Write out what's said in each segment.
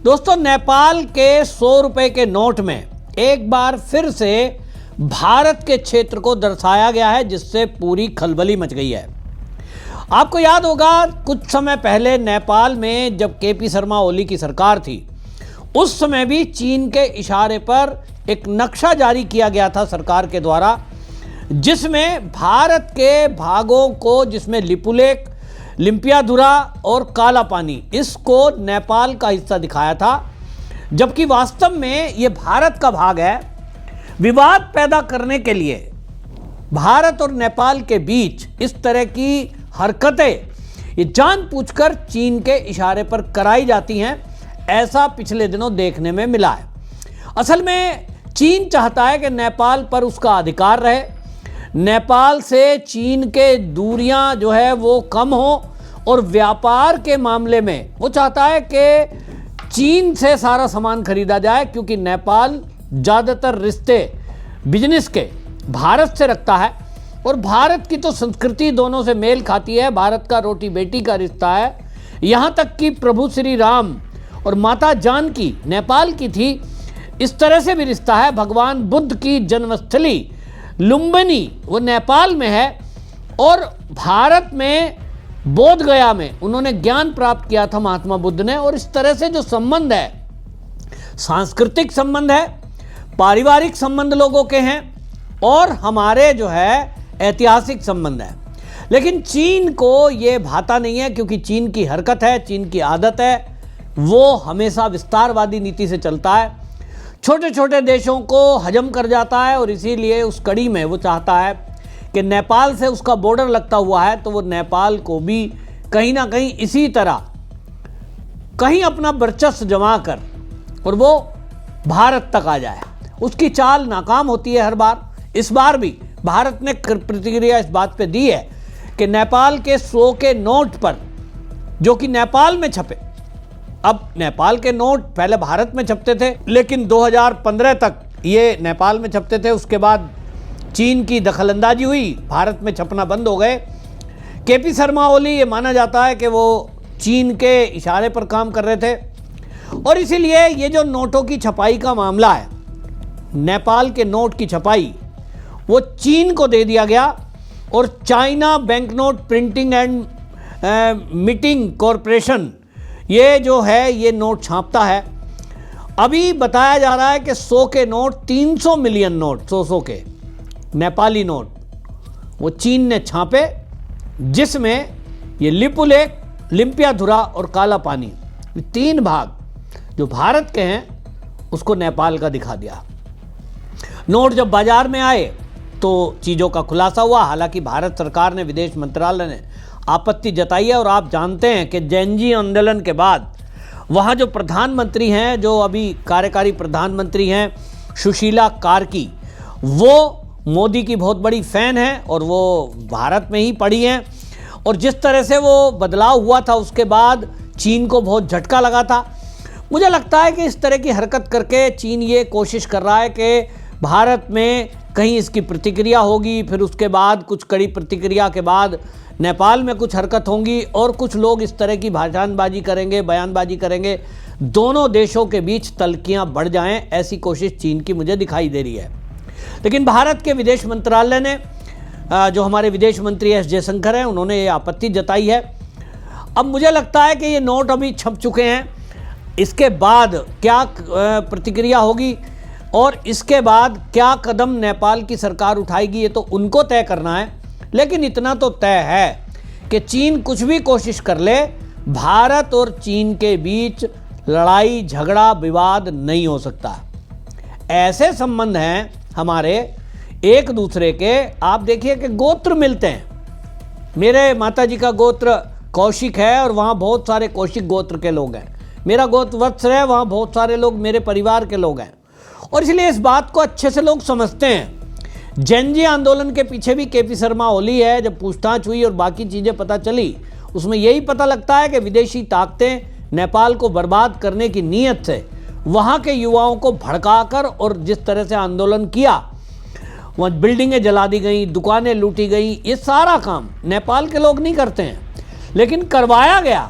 दोस्तों, नेपाल के 100 रुपए के नोट में एक बार फिर से भारत के क्षेत्र को दर्शाया गया है, जिससे पूरी खलबली मच गई है। आपको याद होगा कुछ समय पहले नेपाल में जब केपी शर्मा ओली की सरकार थी, उस समय भी चीन के इशारे पर एक नक्शा जारी किया गया था सरकार के द्वारा, जिसमें भारत के भागों को, जिसमें लिपुलेख, लिम्पियाधुरा और काला पानी, इसको नेपाल का हिस्सा दिखाया था, जबकि वास्तव में ये भारत का भाग है। विवाद पैदा करने के लिए भारत और नेपाल के बीच इस तरह की हरकतें ये जानबूझकर चीन के इशारे पर कराई जाती हैं, ऐसा पिछले दिनों देखने में मिला है। असल में चीन चाहता है कि नेपाल पर उसका अधिकार रहे, नेपाल से चीन के दूरियां जो है वो कम हो, और व्यापार के मामले में वो चाहता है कि चीन से सारा सामान खरीदा जाए, क्योंकि नेपाल ज़्यादातर रिश्ते बिजनेस के भारत से रखता है, और भारत की तो संस्कृति दोनों से मेल खाती है। भारत का रोटी बेटी का रिश्ता है, यहाँ तक कि प्रभु श्री राम और माता जानकी नेपाल की थी, इस तरह से भी रिश्ता है। भगवान बुद्ध की जन्मस्थली लुम्बिनी वो नेपाल में है, और भारत में बोध गया में उन्होंने ज्ञान प्राप्त किया था महात्मा बुद्ध ने। और इस तरह से जो संबंध है, सांस्कृतिक संबंध है, पारिवारिक संबंध लोगों के हैं, और हमारे जो है ऐतिहासिक संबंध है। लेकिन चीन को ये भाता नहीं है, क्योंकि चीन की हरकत है, चीन की आदत है, वो हमेशा विस्तारवादी नीति से चलता है, छोटे छोटे देशों को हजम कर जाता है। और इसीलिए उस कड़ी में वो चाहता है कि नेपाल से उसका बॉर्डर लगता हुआ है, तो वो नेपाल को भी कहीं ना कहीं इसी तरह कहीं अपना वर्चस्व जमा कर और वो भारत तक आ जाए। उसकी चाल नाकाम होती है हर बार। इस बार भी भारत ने प्रतिक्रिया इस बात पे दी है कि नेपाल के 100 के नोट पर, जो कि नेपाल में छपे, अब नेपाल के नोट पहले भारत में छपते थे, लेकिन 2015 तक ये नेपाल में छपते थे। उसके बाद चीन की दखलंदाजी हुई, भारत में छपना बंद हो गए। केपी शर्मा ओली ये माना जाता है कि वो चीन के इशारे पर काम कर रहे थे, और इसीलिए ये जो नोटों की छपाई का मामला है, नेपाल के नोट की छपाई वो चीन को दे दिया गया, और China bank note printing and meeting corporation ये जो है ये नोट छापता है। अभी बताया जा रहा है कि 100 के नोट, 300 मिलियन नोट, 100 के नेपाली नोट वो चीन ने छापे, जिसमें ये लिपुलेख, लिम्पियाधुरा और काला पानी, ये 3 भाग जो भारत के हैं उसको नेपाल का दिखा दिया। नोट जब बाजार में आए तो चीज़ों का खुलासा हुआ। हालांकि भारत सरकार ने, विदेश मंत्रालय ने आपत्ति जताई है। और आप जानते हैं कि जेनजी आंदोलन के बाद वहाँ जो प्रधानमंत्री हैं, जो अभी कार्यकारी प्रधानमंत्री हैं, सुशीला कार्की, वो मोदी की बहुत बड़ी फ़ैन है, और वो भारत में ही पढ़ी हैं। और जिस तरह से वो बदलाव हुआ था, उसके बाद चीन को बहुत झटका लगा था। मुझे लगता है कि इस तरह की हरकत करके चीन ये कोशिश कर रहा है कि भारत में कहीं इसकी प्रतिक्रिया होगी, फिर उसके बाद कुछ कड़ी प्रतिक्रिया के बाद नेपाल में कुछ हरकत होंगी, और कुछ लोग इस तरह की भाषणबाजी करेंगे, बयानबाजी करेंगे, दोनों देशों के बीच तल्खियाँ बढ़ जाएं, ऐसी कोशिश चीन की मुझे दिखाई दे रही है। लेकिन भारत के विदेश मंत्रालय ने, जो हमारे विदेश मंत्री एस जयशंकर हैं, उन्होंने ये आपत्ति जताई है। अब मुझे लगता है कि ये नोट अभी छप चुके हैं, इसके बाद क्या प्रतिक्रिया होगी और इसके बाद क्या कदम नेपाल की सरकार उठाएगी, ये तो उनको तय करना है। लेकिन इतना तो तय है कि चीन कुछ भी कोशिश कर ले, भारत और चीन के बीच लड़ाई, झगड़ा, विवाद नहीं हो सकता। ऐसे संबंध हैं हमारे एक दूसरे के। आप देखिए कि गोत्र मिलते हैं। मेरे माताजी का गोत्र कौशिक है, और वहाँ बहुत सारे कौशिक गोत्र के लोग हैं। मेरा गोत्र वत्स है, वहाँ बहुत सारे लोग मेरे परिवार के लोग हैं, और इसलिए इस बात को अच्छे से लोग समझते हैं। जेनजी आंदोलन के पीछे भी केपी शर्मा ओली है। जब पूछताछ हुई और बाकी चीज़ें पता चली, उसमें यही पता लगता है कि विदेशी ताकतें नेपाल को बर्बाद करने की नीयत से वहाँ के युवाओं को भड़काकर, और जिस तरह से आंदोलन किया, वहाँ बिल्डिंगें जला दी गई, दुकानें लूटी गई, ये सारा काम नेपाल के लोग नहीं करते हैं, लेकिन करवाया गया,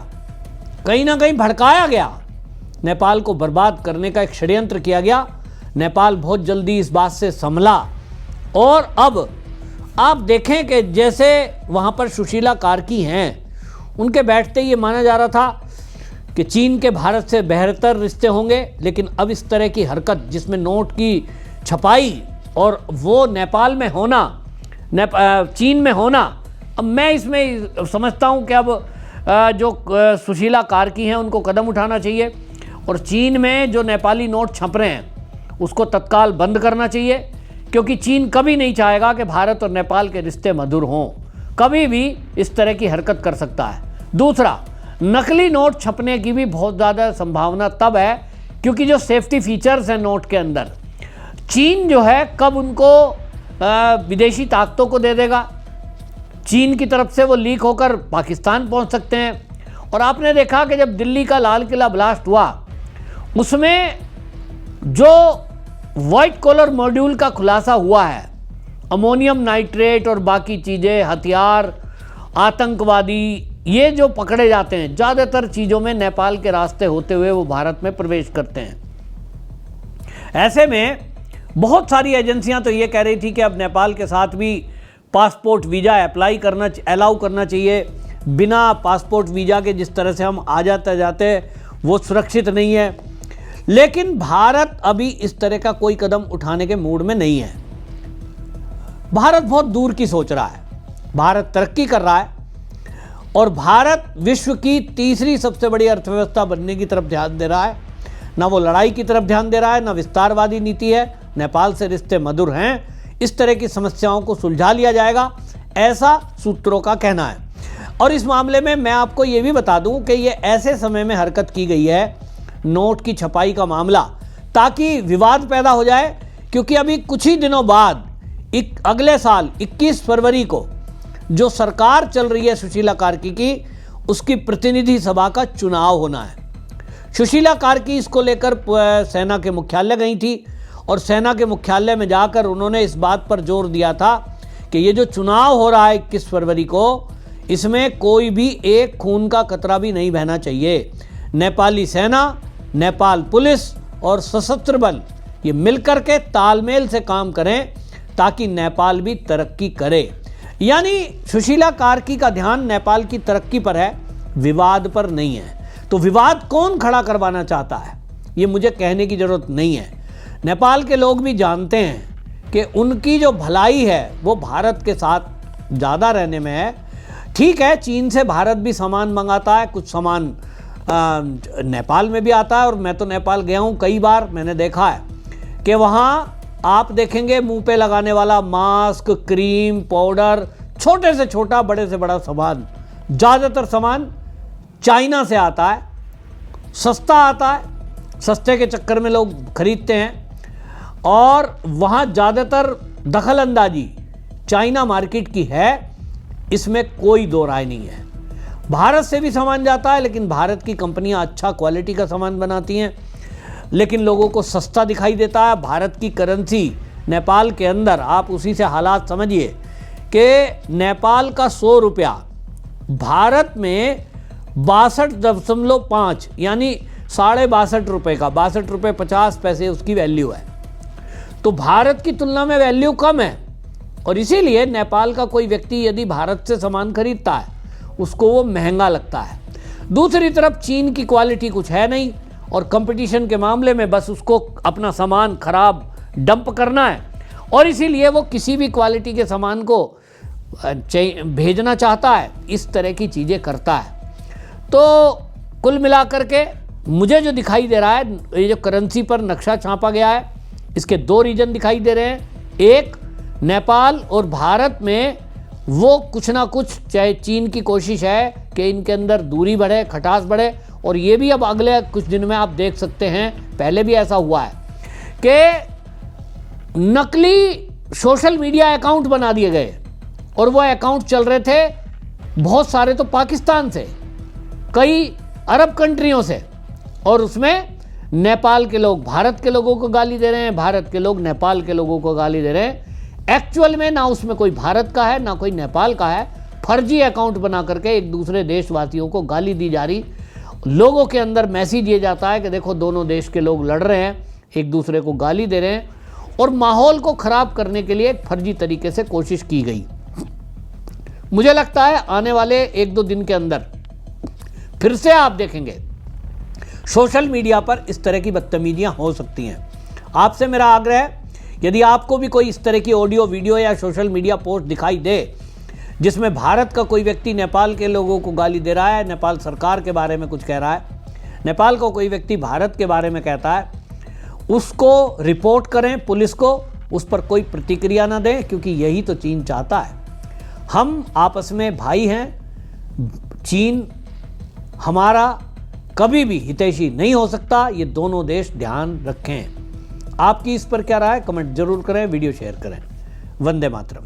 कहीं ना कहीं भड़काया गया। नेपाल को बर्बाद करने का एक षड्यंत्र किया गया। नेपाल बहुत जल्दी इस बात से संभला और अब आप देखें कि जैसे वहाँ पर सुशीला कार्की हैं, उनके बैठते ही ये माना जा रहा था कि चीन के भारत से बेहतर रिश्ते होंगे, लेकिन अब इस तरह की हरकत जिसमें नोट की छपाई और वो नेपाल में होना, चीन में होना, अब मैं इसमें समझता हूँ कि अब जो सुशीला कार्की हैं उनको कदम उठाना चाहिए और चीन में जो नेपाली नोट छप रहे हैं उसको तत्काल बंद करना चाहिए, क्योंकि चीन कभी नहीं चाहेगा कि भारत और नेपाल के रिश्ते मधुर हों, कभी भी इस तरह की हरकत कर सकता है। दूसरा, नकली नोट छपने की भी बहुत ज़्यादा संभावना तब है क्योंकि जो सेफ्टी फीचर्स हैं नोट के अंदर, चीन जो है कब उनको विदेशी ताकतों को दे देगा, चीन की तरफ से वो लीक होकर पाकिस्तान पहुंच सकते हैं। और आपने देखा कि जब दिल्ली का लाल किला ब्लास्ट हुआ उसमें जो वाइट कॉलर मॉड्यूल का खुलासा हुआ है, अमोनियम नाइट्रेट और बाकी चीज़ें, हथियार, आतंकवादी, ये जो पकड़े जाते हैं ज़्यादातर चीज़ों में नेपाल के रास्ते होते हुए वो भारत में प्रवेश करते हैं। ऐसे में बहुत सारी एजेंसियां तो ये कह रही थी कि अब नेपाल के साथ भी पासपोर्ट वीज़ा अलाउ करना चाहिए। बिना पासपोर्ट वीज़ा के जिस तरह से हम आ जाते वो सुरक्षित नहीं है, लेकिन भारत अभी इस तरह का कोई कदम उठाने के मूड में नहीं है। भारत बहुत दूर की सोच रहा है, भारत तरक्की कर रहा है और भारत विश्व की तीसरी सबसे बड़ी अर्थव्यवस्था बनने की तरफ ध्यान दे रहा है। ना वो लड़ाई की तरफ ध्यान दे रहा है, ना विस्तारवादी नीति है। नेपाल से रिश्ते मधुर हैं, इस तरह की समस्याओं को सुलझा लिया जाएगा, ऐसा सूत्रों का कहना है। और इस मामले में मैं आपको ये भी बता दूं कि ये ऐसे समय में हरकत की गई है, नोट की छपाई का मामला, ताकि विवाद पैदा हो जाए, क्योंकि अभी कुछ ही दिनों बाद अगले साल 21 फरवरी को जो सरकार चल रही है सुशीला कार्की की, उसकी प्रतिनिधि सभा का चुनाव होना है। सुशीला कार्की इसको लेकर सेना के मुख्यालय गई थी और सेना के मुख्यालय में जाकर उन्होंने इस बात पर जोर दिया था कि ये जो चुनाव हो रहा है 21 फरवरी को, इसमें कोई भी एक खून का कतरा भी नहीं बहना चाहिए। नेपाली सेना, नेपाल पुलिस और सशस्त्र बल ये मिलकर के तालमेल से काम करें ताकि नेपाल भी तरक्की करे। यानी सुशीला कार्की का ध्यान नेपाल की तरक्की पर है, विवाद पर नहीं है। तो विवाद कौन खड़ा करवाना चाहता है ये मुझे कहने की जरूरत नहीं है। नेपाल के लोग भी जानते हैं कि उनकी जो भलाई है वो भारत के साथ ज़्यादा रहने में है। ठीक है, चीन से भारत भी सामान मंगाता है, कुछ सामान नेपाल में भी आता है और मैं तो नेपाल गया हूँ कई बार, मैंने देखा है कि वहाँ आप देखेंगे मुंह पे लगाने वाला मास्क, क्रीम, पाउडर, छोटे से छोटा बड़े से बड़ा सामान, ज़्यादातर सामान चाइना से आता है, सस्ता आता है, सस्ते के चक्कर में लोग खरीदते हैं और वहाँ ज़्यादातर दखल अंदाजी चाइना मार्केट की है, इसमें कोई दो राय नहीं है। भारत से भी सामान जाता है, लेकिन भारत की कंपनियां अच्छा क्वालिटी का सामान बनाती हैं, लेकिन लोगों को सस्ता दिखाई देता है। भारत की करेंसी नेपाल के अंदर, आप उसी से हालात समझिए कि नेपाल का 100 रुपया भारत में 62.5 यानी 62.5 रुपये का, 62 रुपये 50 पैसे उसकी वैल्यू है। तो भारत की तुलना में वैल्यू कम है और इसीलिए नेपाल का कोई व्यक्ति यदि भारत से सामान खरीदता है उसको वो महंगा लगता है। दूसरी तरफ चीन की क्वालिटी कुछ है नहीं और कंपटीशन के मामले में बस उसको अपना सामान खराब डंप करना है और इसीलिए वो किसी भी क्वालिटी के सामान को भेजना चाहता है, इस तरह की चीज़ें करता है। तो कुल मिलाकर के मुझे जो दिखाई दे रहा है, ये जो करेंसी पर नक्शा छापा गया है, इसके 2 रीजन दिखाई दे रहे हैं। एक, नेपाल और भारत में वो कुछ ना कुछ, चाहे चीन की कोशिश है कि इनके अंदर दूरी बढ़े, खटास बढ़े, और ये भी अब अगले कुछ दिन में आप देख सकते हैं, पहले भी ऐसा हुआ है कि नकली सोशल मीडिया अकाउंट बना दिए गए और वो अकाउंट चल रहे थे बहुत सारे तो पाकिस्तान से, कई अरब कंट्रियों से, और उसमें नेपाल के लोग भारत के लोगों को गाली दे रहे हैं, भारत के लोग नेपाल के लोगों को गाली दे रहे हैं। एक्चुअल में ना उसमें कोई भारत का है ना कोई नेपाल का है, फर्जी अकाउंट बना करके एक दूसरे देशवासियों को गाली दी जा रही लोगों के अंदर मैसेज ये जाता है कि देखो दोनों देश के लोग लड़ रहे हैं, एक दूसरे को गाली दे रहे हैं, और माहौल को खराब करने के लिए एक फर्जी तरीके से कोशिश की गई। मुझे लगता है आने वाले 1-2 दिन के अंदर फिर से आप देखेंगे सोशल मीडिया पर इस तरह की बदतमीजियां हो सकती हैं। आपसे मेरा आग्रह है, यदि आपको भी कोई इस तरह की ऑडियो वीडियो या सोशल मीडिया पोस्ट दिखाई दे जिसमें भारत का कोई व्यक्ति नेपाल के लोगों को गाली दे रहा है, नेपाल सरकार के बारे में कुछ कह रहा है, नेपाल को कोई व्यक्ति भारत के बारे में कहता है, उसको रिपोर्ट करें पुलिस को, उस पर कोई प्रतिक्रिया ना दें, क्योंकि यही तो चीन चाहता है। हम आपस में भाई हैं, चीन हमारा कभी भी हितैषी नहीं हो सकता, ये दोनों देश ध्यान रखें। आपकी इस पर क्या राय है, कमेंट जरूर करें, वीडियो शेयर करें। वंदे मातरम।